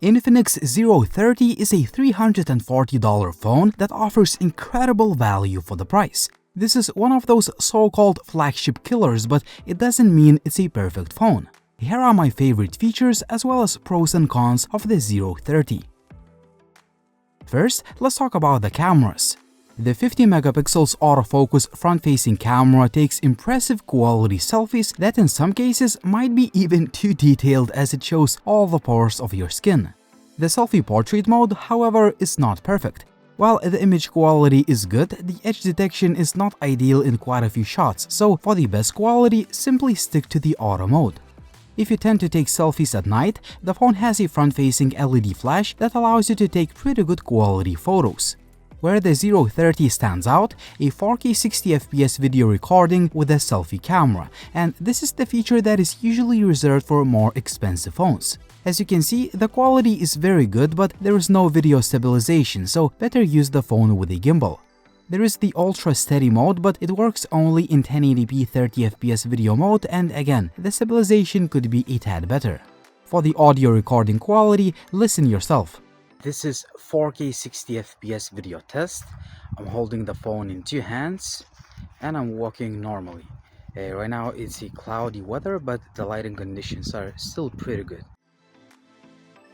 Infinix 030 is a $340 phone that offers incredible value for the price. This is one of those so-called flagship killers, but it doesn't mean it's a perfect phone. Here are my favorite features as well as pros and cons of the 030. First, let's talk about the cameras. The 50 megapixels autofocus front-facing camera takes impressive quality selfies that in some cases might be even too detailed as it shows all the pores of your skin. The selfie portrait mode, however, is not perfect. While the image quality is good, the edge detection is not ideal in quite a few shots, so for the best quality, simply stick to the auto mode. If you tend to take selfies at night, the phone has a front-facing LED flash that allows you to take pretty good quality photos. Where the 030 stands out, a 4K 60fps video recording with a selfie camera, and this is the feature that is usually reserved for more expensive phones. As you can see, the quality is very good, but there is no video stabilization, so better use the phone with a gimbal. There is the ultra steady mode, but it works only in 1080p 30fps video mode, and again, the stabilization could be a tad better. For the audio recording quality, listen yourself. This is 4K 60fps video test. I'm holding the phone in two hands and I'm walking normally. Right now it's a cloudy weather, but the lighting conditions are still pretty good.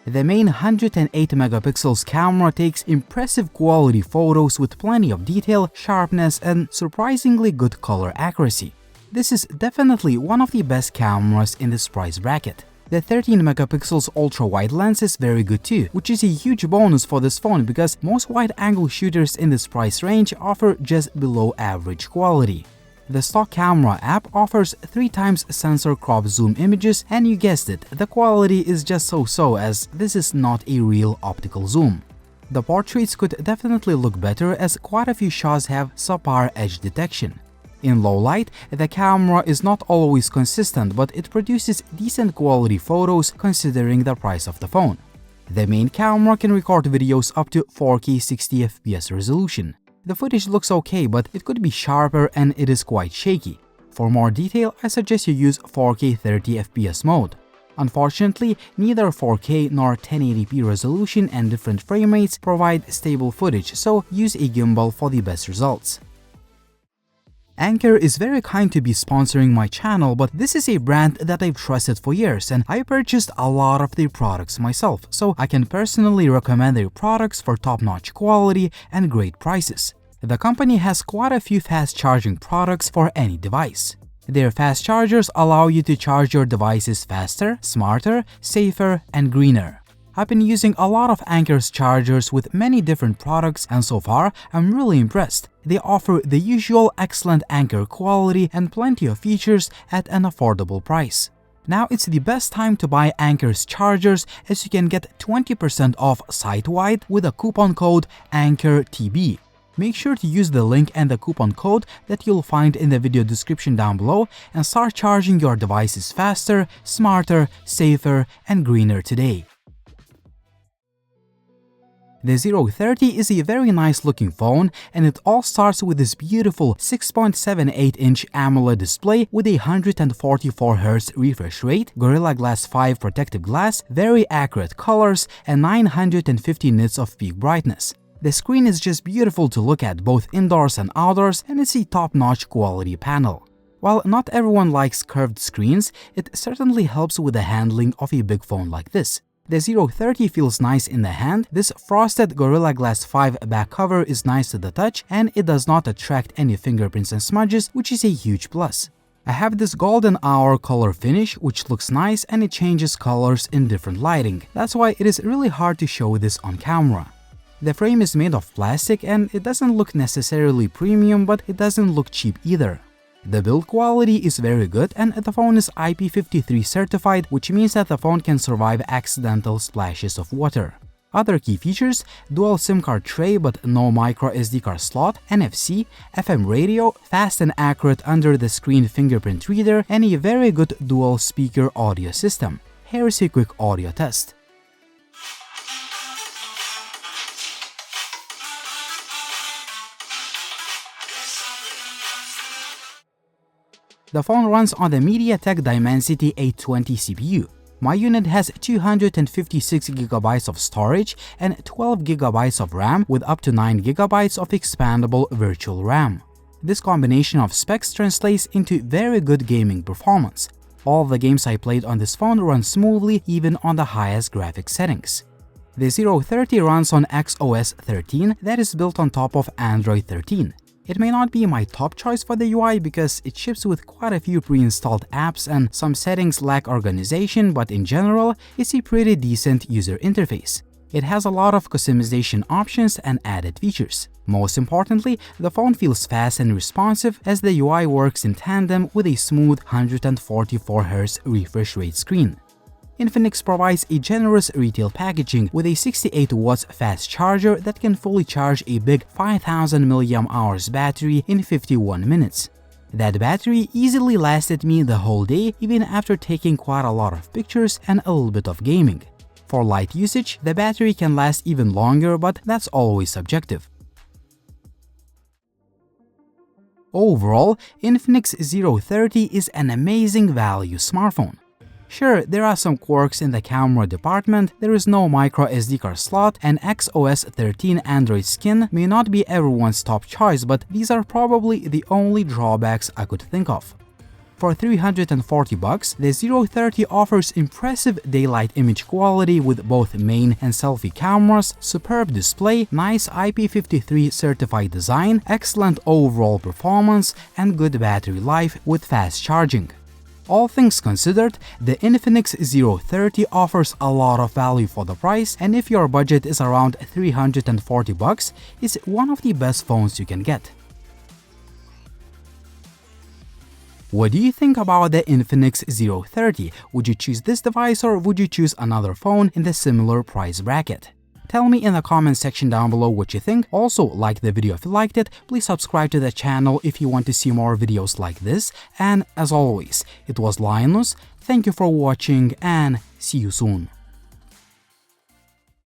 The main 108 megapixels camera takes impressive quality photos with plenty of detail, sharpness, and surprisingly good color accuracy. This is definitely one of the best cameras in this price bracket. The 13 megapixels ultra-wide lens is very good too, which is a huge bonus for this phone because most wide-angle shooters in this price range offer just below average quality. The stock camera app offers 3 times sensor crop zoom images, and you guessed it, the quality is just so-so as this is not a real optical zoom. The portraits could definitely look better as quite a few shots have subpar edge detection. In low light, the camera is not always consistent, but it produces decent quality photos considering the price of the phone. The main camera can record videos up to 4K 60fps resolution. The footage looks okay, but it could be sharper and it is quite shaky. For more detail, I suggest you use 4K 30fps mode. Unfortunately, neither 4K nor 1080p resolution and different frame rates provide stable footage, so use a gimbal for the best results. Anker is very kind to be sponsoring my channel, but this is a brand that I've trusted for years and I purchased a lot of their products myself, so I can personally recommend their products for top-notch quality and great prices. The company has quite a few fast charging products for any device. Their fast chargers allow you to charge your devices faster, smarter, safer, and greener. I've been using a lot of Anker's chargers with many different products, and so far, I'm really impressed. They offer the usual excellent Anker quality and plenty of features at an affordable price. Now it's the best time to buy Anker's chargers as you can get 20% off site-wide with a coupon code ANKERTB. Make sure to use the link and the coupon code that you'll find in the video description down below and start charging your devices faster, smarter, safer, and greener today. The 030 is a very nice looking phone, and it all starts with this beautiful 6.78-inch AMOLED display with a 144Hz refresh rate, Gorilla Glass 5 protective glass, very accurate colors, and 950 nits of peak brightness. The screen is just beautiful to look at both indoors and outdoors, and it's a top-notch quality panel. While not everyone likes curved screens, it certainly helps with the handling of a big phone like this. The 030 feels nice in the hand, this frosted Gorilla Glass 5 back cover is nice to the touch, and it does not attract any fingerprints and smudges, which is a huge plus. I have this golden hour color finish, which looks nice and it changes colors in different lighting. That's why it is really hard to show this on camera. The frame is made of plastic and it doesn't look necessarily premium, but it doesn't look cheap either. The build quality is very good and the phone is IP53 certified, which means that the phone can survive accidental splashes of water. Other key features: dual SIM card tray but no micro SD card slot, NFC, FM radio, fast and accurate under-the-screen fingerprint reader, and a very good dual speaker audio system. Here is a quick audio test. The phone runs on the MediaTek Dimensity 820 CPU. My unit has 256GB of storage and 12GB of RAM with up to 9GB of expandable virtual RAM. This combination of specs translates into very good gaming performance. All the games I played on this phone run smoothly even on the highest graphics settings. The 030 runs on XOS 13 that is built on top of Android 13. It may not be my top choice for the UI because it ships with quite a few pre-installed apps and some settings lack organization, but in general, it's a pretty decent user interface. It has a lot of customization options and added features. Most importantly, the phone feels fast and responsive as the UI works in tandem with a smooth 144Hz refresh rate screen. Infinix provides a generous retail packaging with a 68 watts fast charger that can fully charge a big 5000 mAh battery in 51 minutes. That battery easily lasted me the whole day even after taking quite a lot of pictures and a little bit of gaming. For light usage, the battery can last even longer, but that's always subjective. Overall, Infinix 030 is an amazing value smartphone. Sure, there are some quirks in the camera department, there is no micro SD card slot, and XOS 13 Android skin may not be everyone's top choice, but these are probably the only drawbacks I could think of. For $340, the 030 offers impressive daylight image quality with both main and selfie cameras, superb display, nice IP53 certified design, excellent overall performance, and good battery life with fast charging. All things considered, the Infinix 030 offers a lot of value for the price, and if your budget is around $340, it's one of the best phones you can get. What do you think about the Infinix 030? Would you choose this device or would you choose another phone in the similar price bracket? Tell me in the comment section down below what you think. Also, like the video if you liked it, please subscribe to the channel if you want to see more videos like this, and as always, it was Linus, thank you for watching and see you soon.